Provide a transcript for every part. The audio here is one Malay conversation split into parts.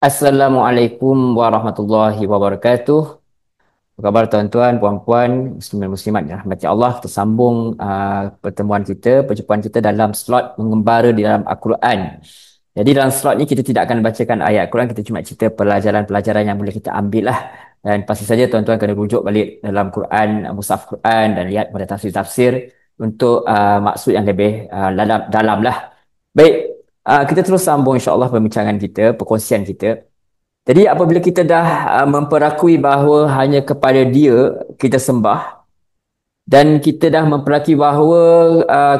Assalamualaikum warahmatullahi wabarakatuh. Apa khabar tuan-tuan, puan-puan, muslimin muslimat yang rahmati Allah. Kita sambung pertemuan kita, perjumpaan kita dalam slot mengembara di dalam Al-Quran. Jadi dalam slot ni kita tidak akan bacakan ayat Al-Quran, kita cuma cerita pelajaran-pelajaran yang boleh kita ambil lah. Dan pasti saja tuan-tuan kena rujuk balik dalam Quran, mushaf Quran dan lihat pada tafsir-tafsir untuk maksud yang lebih dalam lah. Baik, kita terus sambung insya-Allah perbincangan kita, perkongsian kita. Jadi apabila kita dah memperakui bahawa hanya kepada Dia kita sembah dan kita dah memperakui bahawa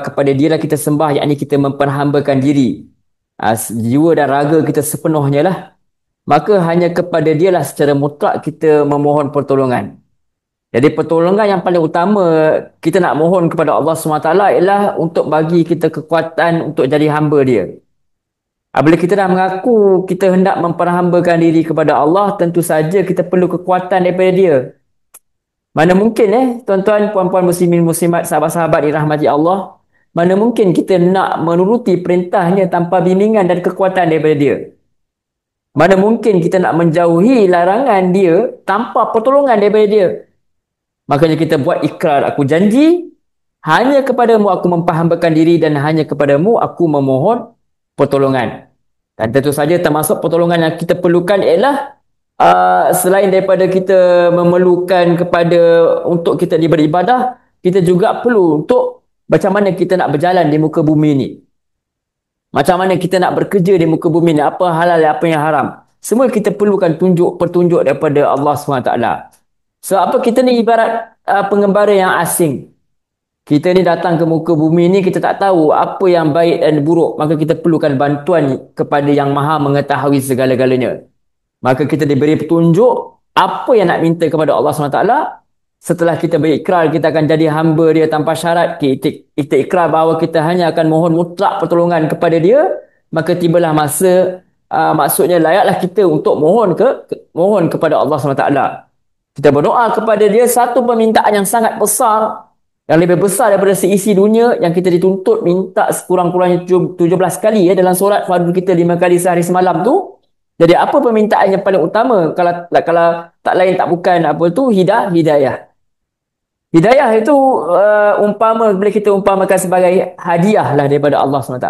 kepada Dia lah kita sembah, yakni kita memperhambakan diri, jiwa dan raga kita sepenuhnya lah, maka hanya kepada Dia lah secara mutlak kita memohon pertolongan. Jadi pertolongan yang paling utama kita nak mohon kepada Allah SWT ialah untuk bagi kita kekuatan untuk jadi hamba Dia. Apabila kita dah mengaku kita hendak memperhambakan diri kepada Allah, tentu saja kita perlu kekuatan daripada Dia. Mana mungkin tuan-tuan, puan-puan, muslimin, muslimat, sahabat-sahabat dirahmati Allah, mana mungkin kita nak menuruti perintahnya tanpa bimbingan dan kekuatan daripada Dia. Mana mungkin kita nak menjauhi larangan Dia tanpa pertolongan daripada Dia. Makanya kita buat ikrar, aku janji hanya kepadamu aku memperhambakan diri dan hanya kepadamu aku memohon pertolongan. Dan tentu saja termasuk pertolongan yang kita perlukan ialah selain daripada kita memerlukan kepada untuk kita beribadah, kita juga perlu untuk macam mana kita nak berjalan di muka bumi ni. Macam mana kita nak bekerja di muka bumi ni, apa halal, apa yang haram. Semua kita perlukan petunjuk daripada Allah SWT. So apa, kita ni ibarat pengembara yang asing. Kita ni datang ke muka bumi ni, kita tak tahu apa yang baik dan buruk. Maka kita perlukan bantuan kepada yang maha mengetahui segala-galanya. Maka kita diberi petunjuk apa yang nak minta kepada Allah SWT. Setelah kita berikrar, kita akan jadi hamba Dia tanpa syarat. Kita ikrar bahawa kita hanya akan mohon mutlak pertolongan kepada Dia. Maka tibalah masa, maksudnya layaklah kita untuk mohon kepada Allah SWT. Kita berdoa kepada Dia satu permintaan yang sangat besar, yang lebih besar daripada seisi dunia, yang kita dituntut minta sekurang-kurangnya 17 kali dalam solat fardu kita 5 kali sehari semalam tu. Jadi apa permintaan yang paling utama? Kalau tak lain tak bukan apa tu, hidayah. Hidayah itu boleh kita umpamakan sebagai hadiah lah daripada Allah SWT.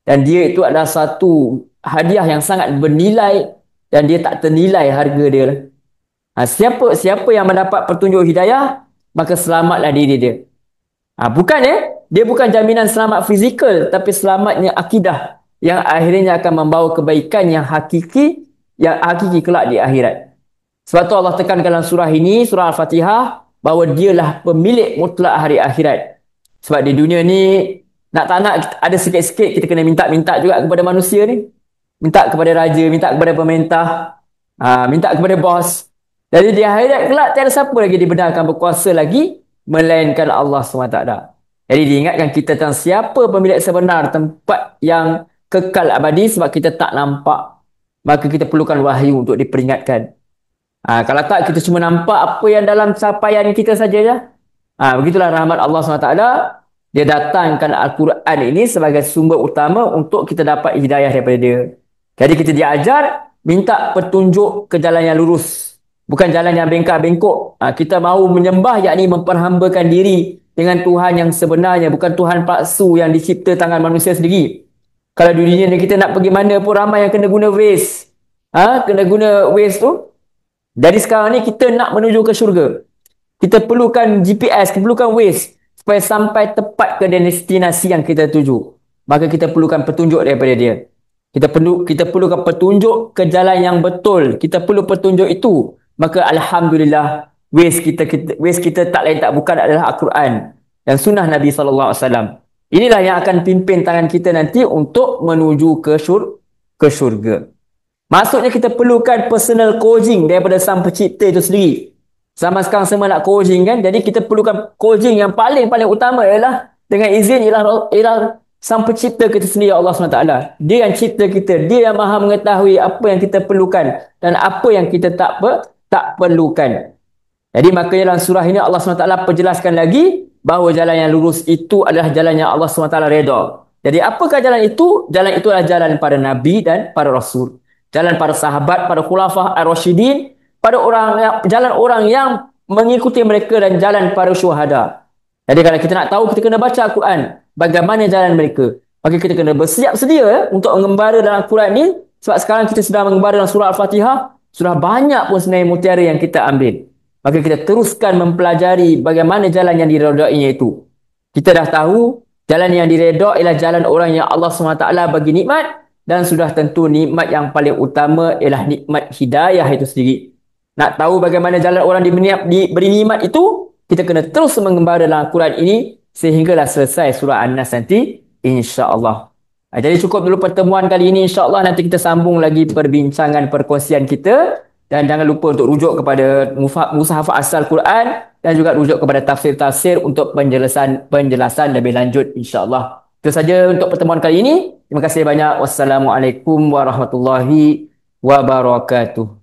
Dan dia itu adalah satu hadiah yang sangat bernilai dan dia tak ternilai harga dia lah. Siapa yang mendapat petunjuk hidayah, maka selamatlah diri dia. Dia bukan jaminan selamat fizikal, tapi selamatnya akidah yang akhirnya akan membawa kebaikan yang hakiki kelak di akhirat. Sebab tu Allah tekan dalam surah ini, surah Al-Fatihah, bahawa Dialah pemilik mutlak hari akhirat. Sebab di dunia ni, nak tak nak ada sikit-sikit kita kena minta-minta juga kepada manusia ni. Minta kepada raja, minta kepada pemerintah, minta kepada bos. Jadi di akhirat kelak tiada siapa lagi dibenarkan berkuasa lagi melainkan Allah SWT. Jadi diingatkan kita tentang siapa pemilik sebenar tempat yang kekal abadi, sebab kita tak nampak. Maka kita perlukan wahyu untuk diperingatkan. Kalau tak, kita cuma nampak apa yang dalam capaian kita saja je. Begitulah rahmat Allah SWT. Dia datangkan Al-Quran ini sebagai sumber utama untuk kita dapat hidayah daripada Dia. Jadi kita diajar minta petunjuk ke jalan yang lurus, bukan jalan yang bengkak-bengkok. Kita mahu menyembah, yakni memperhambakan diri dengan Tuhan yang sebenarnya, bukan Tuhan palsu yang dicipta tangan manusia sendiri. Kalau di dunia ni kita nak pergi mana pun ramai yang kena guna Waze. Kena guna Waze tu. Jadi sekarang ni kita nak menuju ke syurga, kita perlukan GPS, kita perlukan Waze supaya sampai tepat ke destinasi yang kita tuju. Maka kita perlukan petunjuk daripada Dia. Kita perlukan petunjuk ke jalan yang betul. Kita perlu petunjuk itu. Maka alhamdulillah, Waze kita tak lain tak bukan adalah Al-Quran dan sunnah Nabi SAW. Inilah yang akan pimpin tangan kita nanti untuk menuju ke syurga. Maksudnya kita perlukan personal coaching daripada Sang Pencipta itu sendiri. Sama sekarang semua nak coaching kan. Jadi kita perlukan coaching yang paling utama ialah dengan izin ialah Sang Pencipta kita sendiri, Allah SWT. Dia yang cipta kita. Dia yang maha mengetahui apa yang kita perlukan dan apa yang kita tak perlukan. Jadi maka dalam surah ini Allah SWT perjelaskan lagi bahawa jalan yang lurus itu adalah jalan yang Allah SWT redha. Jadi apakah jalan itu? Jalan itu adalah jalan para Nabi dan para Rasul. jalan para sahabat, para khulafah ar-rasyidin, pada jalan orang yang mengikuti mereka dan jalan para syuhada. Jadi kalau kita nak tahu, kita kena baca Al-Quran. Bagaimana jalan mereka. Maka kita kena bersiap sedia untuk mengembara dalam Al-Quran ni. Sebab sekarang kita sedang mengembara dalam surah Al-Fatihah. Sudah banyak pun sebenarnya mutiara yang kita ambil. Maka kita teruskan mempelajari bagaimana jalan yang diredainya itu. Kita dah tahu jalan yang diredai ialah jalan orang yang Allah SWT bagi nikmat. Dan sudah tentu nikmat yang paling utama ialah nikmat hidayah itu sendiri. Nak tahu bagaimana jalan orang diberi nikmat itu, kita kena terus mengembara dalam Al-Quran ini sehinggalah selesai surah An-Nas nanti, insya-Allah. Jadi cukup dulu pertemuan kali ini, insya-Allah nanti kita sambung lagi perbincangan perkongsian kita, dan jangan lupa untuk rujuk kepada mushaf asal Quran dan juga rujuk kepada tafsir-tafsir untuk penjelasan lebih lanjut, insya-Allah. Itu saja untuk pertemuan kali ini. Terima kasih banyak. Wassalamualaikum warahmatullahi wabarakatuh.